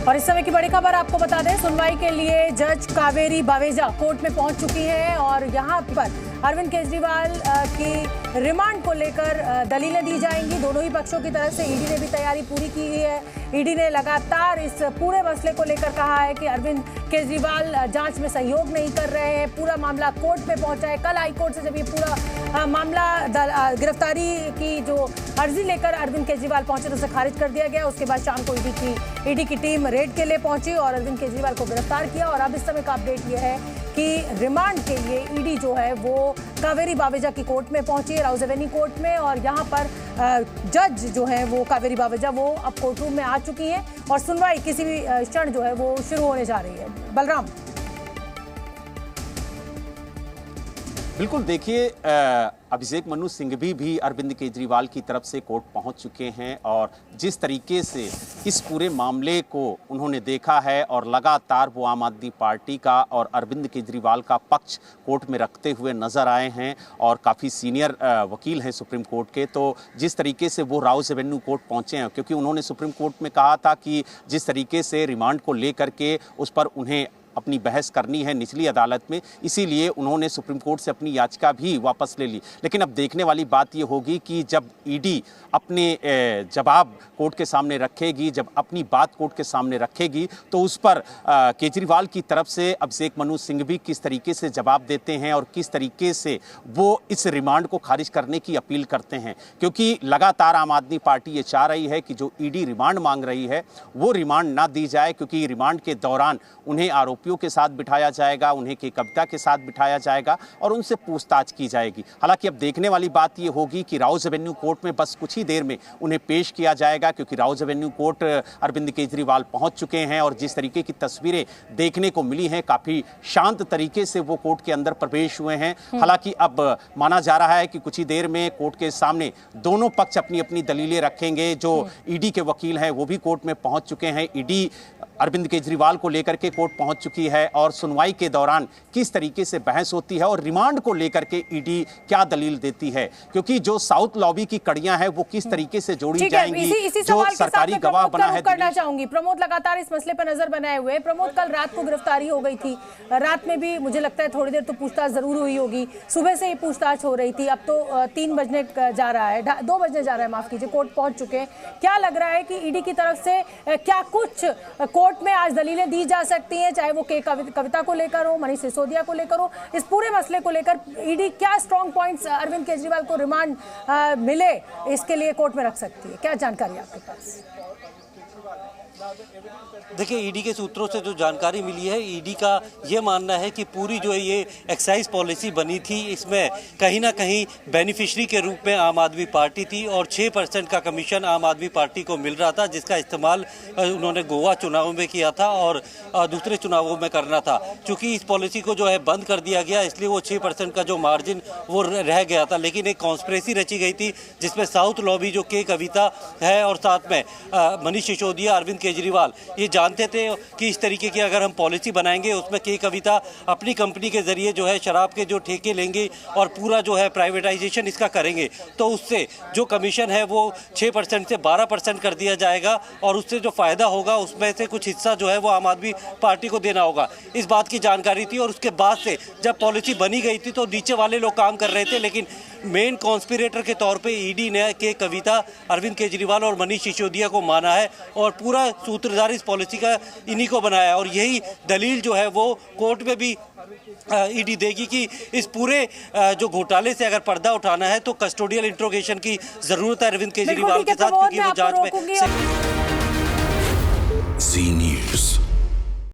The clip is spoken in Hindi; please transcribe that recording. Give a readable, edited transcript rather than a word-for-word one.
और इस समय की बड़ी खबर आपको बता दें, सुनवाई के लिए जज कावेरी बावेजा कोर्ट में पहुंच चुकी हैं और यहां पर अरविंद केजरीवाल की रिमांड को लेकर दलीलें दी जाएंगी। दोनों ही पक्षों की तरफ से ईडी ने भी तैयारी पूरी की है। ईडी ने लगातार इस पूरे मसले को लेकर कहा है कि अरविंद केजरीवाल जांच में सहयोग नहीं कर रहे हैं। पूरा मामला कोर्ट में पहुंचा है। कल हाईकोर्ट से जब ये पूरा मामला गिरफ्तारी की जो अर्जी लेकर अरविंद केजरीवाल पहुंचे तो उसे खारिज कर दिया गया। उसके बाद शाम को ईडी की टीम रेड के लिए पहुंची और अरविंद केजरीवाल को गिरफ्तार किया। और अब इस समय का अपडेट यह है कि रिमांड के लिए ईडी जो है वो कावेरी बावेजा की कोर्ट में पहुंची है, राउज एवेन्यू कोर्ट में। और यहाँ पर जज जो है वो कावेरी बावेजा वो अब कोर्ट रूम में आ चुकी है और सुनवाई किसी भी क्षण जो है वो शुरू होने जा रही है। बलराम। बिल्कुल, देखिए अभिषेक मनु सिंघवी भी अरविंद केजरीवाल की तरफ से कोर्ट पहुंच चुके हैं और जिस तरीके से इस पूरे मामले को उन्होंने देखा है और लगातार वो आम आदमी पार्टी का और अरविंद केजरीवाल का पक्ष कोर्ट में रखते हुए नजर आए हैं और काफ़ी सीनियर वकील हैं सुप्रीम कोर्ट के। तो जिस तरीके से वो राउज एवेन्यू कोर्ट पहुंचे हैं, क्योंकि उन्होंने सुप्रीम कोर्ट में कहा था कि जिस तरीके से रिमांड को लेकर के उस पर उन्हें अपनी बहस करनी है निचली अदालत में, इसीलिए उन्होंने सुप्रीम कोर्ट से अपनी याचिका भी वापस ले ली। लेकिन अब देखने वाली बात ये होगी कि जब ईडी अपने जवाब कोर्ट के सामने रखेगी, जब अपनी बात कोर्ट के सामने रखेगी, तो उस पर केजरीवाल की तरफ से अभिषेक मनु सिंघवी किस तरीके से जवाब देते हैं और किस तरीके से वो इस रिमांड को खारिज करने की अपील करते हैं। क्योंकि लगातार आम आदमी पार्टी ये चाह रही है कि जो ईडी रिमांड मांग रही है वो रिमांड ना दी जाए, क्योंकि रिमांड के दौरान उन्हें आरोपियों के साथ बिठाया जाएगा, उन्हें के कविता के साथ बिठाया जाएगा और उनसे पूछताछ की जाएगी। हालांकि अब देखने वाली बात ये होगी कि राउज एवेन्यू कोर्ट में बस कुछ ही देर में उन्हें पेश किया जाएगा, क्योंकि राउज एवेन्यू कोर्ट अरविंद केजरीवाल पहुंच चुके हैं और जिस तरीके की तस्वीरें देखने को मिली हैं, काफी शांत तरीके से वो कोर्ट के अंदर प्रवेश हुए हैं। हालांकि अब माना जा रहा है कि कुछ ही देर में कोर्ट के सामने दोनों पक्ष अपनी अपनी दलीलें रखेंगे। जो ईडी के वकील हैं वो भी कोर्ट में पहुंच चुके हैं। ईडी अरविंद केजरीवाल को लेकर के कोर्ट पहुंच चुकी है और सुनवाई के दौरान किस तरीके से बहस होती है और रिमांड को लेकर के ईडी क्या दलील देती है, क्योंकि जो साउथ लॉबी की कड़ियां हैं वो किस तरीके से जोड़ी जाएंगी। जो सरकारी गवाह बना है। करना चाहूंगी प्रमोद लगातार इस मसले पर नजर बनाए हुए। प्रमोद, कल रात को गिरफ्तारी हो गई थी, रात में भी मुझे लगता है थोड़ी देर तो पूछताछ जरूर हुई होगी, सुबह से ही पूछताछ हो रही थी। अब तो 3 बजने जा रहा है, 2 बजने जा रहा है, माफ कीजिए, कोर्ट पहुंच चुके हैं। क्या लग रहा है कि ईडी की तरफ से क्या कुछ कोर्ट में आज दलीलें दी जा सकती हैं, चाहे वो के कविता को लेकर हो, मनीष सिसोदिया को लेकर हो, इस पूरे मसले को लेकर ईडी क्या स्ट्रॉन्ग पॉइंट्स अरविंद केजरीवाल को रिमांड मिले इसके लिए कोर्ट में रख सकती है? क्या जानकारी आपके पास? देखिए, ईडी के सूत्रों से जो जानकारी मिली है, ईडी का ये मानना है कि पूरी जो है ये एक्साइज पॉलिसी बनी थी, इसमें कहीं ना कहीं बेनिफिशरी के रूप में आम आदमी पार्टी थी और 6% का कमीशन आम आदमी पार्टी को मिल रहा था, जिसका इस्तेमाल उन्होंने गोवा चुनाव में किया था और दूसरे चुनावों में करना था। चूँकि इस पॉलिसी को जो है बंद कर दिया गया, इसलिए वो 6% का जो मार्जिन वो रह गया था। लेकिन एक कॉन्स्पिरेसी रची गई थी जिसमें साउथ लॉबी जो के कविता है और साथ में मनीष सिसोदिया, अरविंद केजरीवाल ये जानते थे कि इस तरीके की अगर हम पॉलिसी बनाएंगे उसमें के कविता अपनी कंपनी के जरिए जो है शराब के जो ठेके लेंगे और पूरा जो है प्राइवेटाइजेशन इसका करेंगे, तो उससे जो कमीशन है वो 6% से 12% कर दिया जाएगा और उससे जो फायदा होगा उसमें से कुछ हिस्सा जो है वो आम आदमी पार्टी को देना होगा। इस बात की जानकारी थी और उसके बाद से जब पॉलिसी बनी गई थी तो नीचे वाले लोग काम कर रहे थे, लेकिन मेन कॉन्स्पिरेटर के तौर पे ईडी ने के कविता, अरविंद केजरीवाल और मनीष सिसोदिया को माना है और पूरा सूत्रधार इस पॉलिसी का इन्हीं को बनाया। और यही दलील जो है वो कोर्ट में भी ईडी देगी कि इस पूरे जो घोटाले से अगर पर्दा उठाना है तो कस्टोडियल इंट्रोगेशन की जरूरत है अरविंद केजरीवाल के साथ, क्योंकि वो जांच में